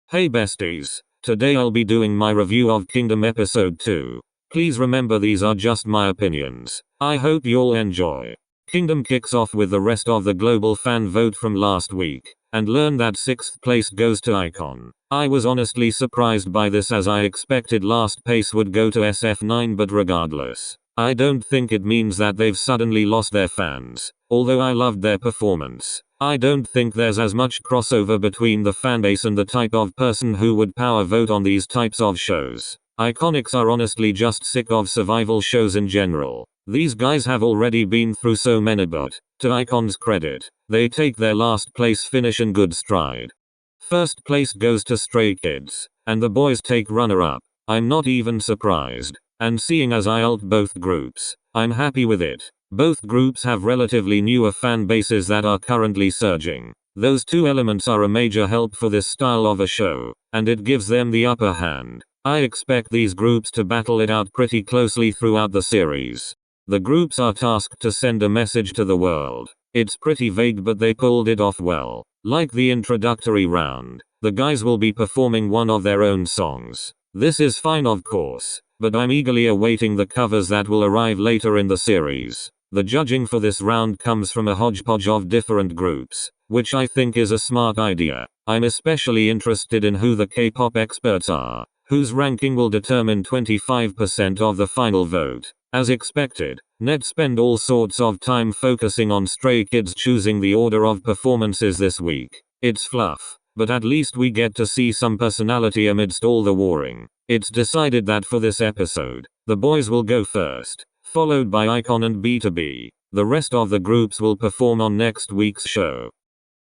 Hey besties, today I'll be doing my review of Kingdom episode 2. Please remember these are just my opinions. I hope you'll enjoy. Kingdom kicks off with the rest of the global fan vote from last week, and learn that 6th place goes to Ikon. I was honestly surprised by this as I expected last place would go to SF9, but regardless, I don't think it means that they've suddenly lost their fans. Although I loved their performance, I don't think there's as much crossover between the fanbase and the type of person who would power vote on these types of shows. Iconics are honestly just sick of survival shows in general. These guys have already been through so many, but, to Icon's credit, they take their last place finish in good stride. First place goes to Stray Kids, and the boys take runner-up. I'm not even surprised, and seeing as I ult both groups, I'm happy with it. Both groups have relatively newer fan bases that are currently surging. Those two elements are a major help for this style of a show, and it gives them the upper hand. I expect these groups to battle it out pretty closely throughout the series. The groups are tasked to send a message to the world. It's pretty vague, but they pulled it off well. Like the introductory round, the guys will be performing one of their own songs. This is fine, of course, but I'm eagerly awaiting the covers that will arrive later in the series. The judging for this round comes from a hodgepodge of different groups, which I think is a smart idea. I'm especially interested in who the K-pop experts are, whose ranking will determine 25% of the final vote. As expected, Nets spend all sorts of time focusing on Stray Kids choosing the order of performances this week. It's fluff, but at least we get to see some personality amidst all the warring. It's decided that for this episode, the boys will go first, followed by Ikon and btob. The rest of the groups will perform on next week's show.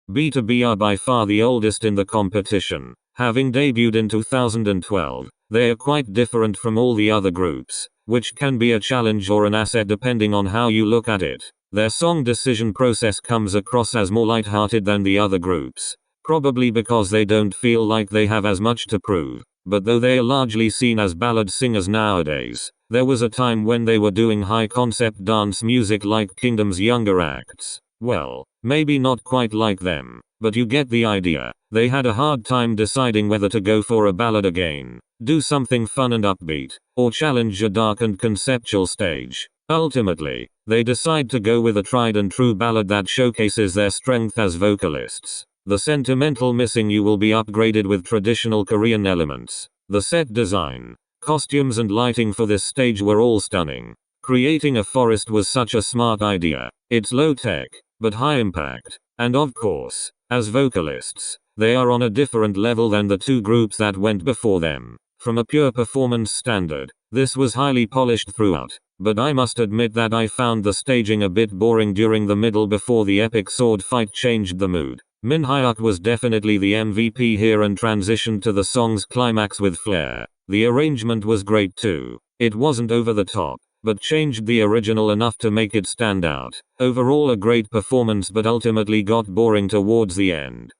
btob are by far the oldest in the competition, having debuted in 2012. They are quite different from all the other groups, which can be a challenge or an asset depending on how you look at it. Their song decision process comes across as more lighthearted than the other groups, probably because they don't feel like they have as much to prove. But though they are largely seen as ballad singers nowadays, there was a time when they were doing high-concept dance music like Kingdom's younger acts. Well, maybe not quite like them, but you get the idea. They had a hard time deciding whether to go for a ballad again, do something fun and upbeat, or challenge a dark and conceptual stage. Ultimately, they decide to go with a tried and true ballad that showcases their strength as vocalists. The sentimental Missing You will be upgraded with traditional Korean elements. The set design, costumes and lighting for this stage were all stunning. Creating a forest was such a smart idea. It's low tech, but high impact. And of course, as vocalists, they are on a different level than the two groups that went before them. From a pure performance standard, this was highly polished throughout. But I must admit that I found the staging a bit boring during the middle before the epic sword fight changed the mood. Min Hyuk was definitely the MVP here and transitioned to the song's climax with flair. The arrangement was great too. It wasn't over the top, but changed the original enough to make it stand out. Overall a great performance, but ultimately got boring towards the end.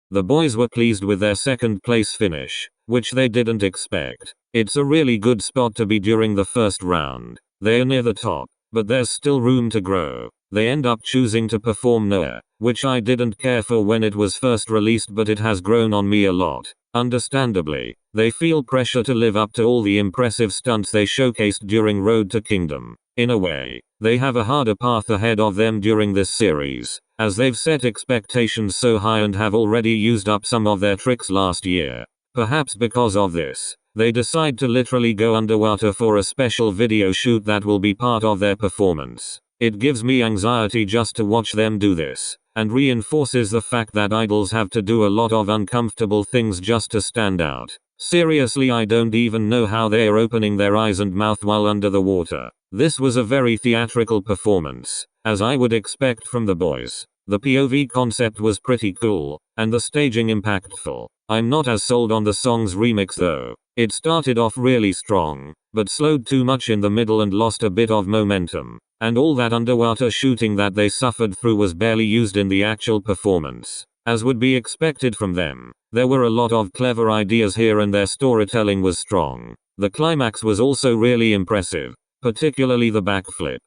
The boys were pleased with their second place finish, which they didn't expect. It's a really good spot to be during the first round. They are near the top, but there's still room to grow. They end up choosing to perform Noah, which I didn't care for when it was first released, but it has grown on me a lot. Understandably, they feel pressure to live up to all the impressive stunts they showcased during Road to Kingdom. In a way, they have a harder path ahead of them during this series, as they've set expectations so high and have already used up some of their tricks last year. Perhaps because of this, they decide to literally go underwater for a special video shoot that will be part of their performance. It gives me anxiety just to watch them do this, and reinforces the fact that idols have to do a lot of uncomfortable things just to stand out. Seriously, I don't even know how they are opening their eyes and mouth while under the water. This was a very theatrical performance, as I would expect from the boys. The POV concept was pretty cool, and the staging impactful. I'm not as sold on the song's remix though. It started off really strong, but slowed too much in the middle and lost a bit of momentum. And all that underwater shooting that they suffered through was barely used in the actual performance. As would be expected from them, there were a lot of clever ideas here and their storytelling was strong. The climax was also really impressive, particularly the backflip.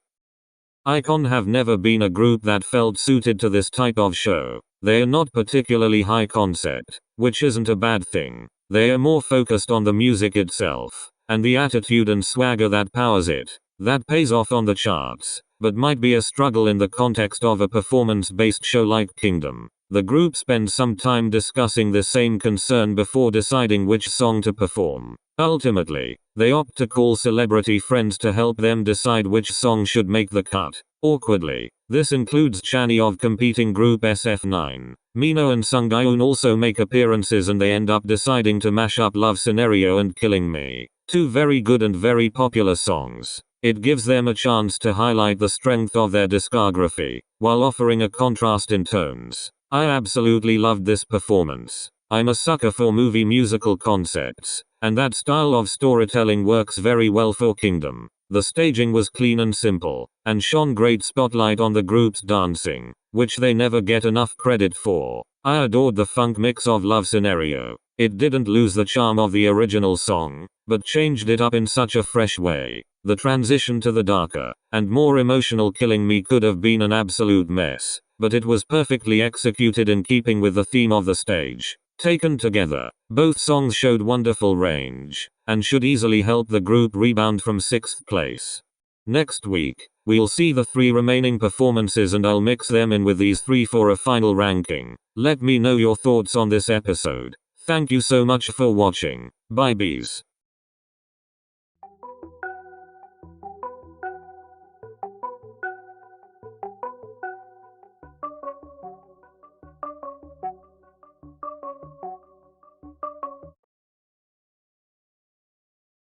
Ikon have never been a group that felt suited to this type of show. They are not particularly high concept, which isn't a bad thing. They are more focused on the music itself, and the attitude and swagger that powers it. That pays off on the charts, but might be a struggle in the context of a performance-based show like Kingdom. The group spends some time discussing the same concern before deciding which song to perform. Ultimately, they opt to call celebrity friends to help them decide which song should make the cut. Awkwardly, this includes Chani of competing group SF9. Mino and Sungyeon also make appearances, and they end up deciding to mash up Love Scenario and Killing Me. Two very good and very popular songs. It gives them a chance to highlight the strength of their discography, while offering a contrast in tones. I absolutely loved this performance. I'm a sucker for movie musical concepts, and that style of storytelling works very well for Kingdom. The staging was clean and simple, and shone great spotlight on the group's dancing, which they never get enough credit for. I adored the funk mix of Love Scenario. It didn't lose the charm of the original song, but changed it up in such a fresh way. The transition to the darker and more emotional Killing Me could have been an absolute mess, but it was perfectly executed in keeping with the theme of the stage. Taken together, both songs showed wonderful range, and should easily help the group rebound from 6th place. Next week, we'll see the 3 remaining performances, and I'll mix them in with these 3 for a final ranking. Let me know your thoughts on this episode. Thank you so much for watching. Bye bees.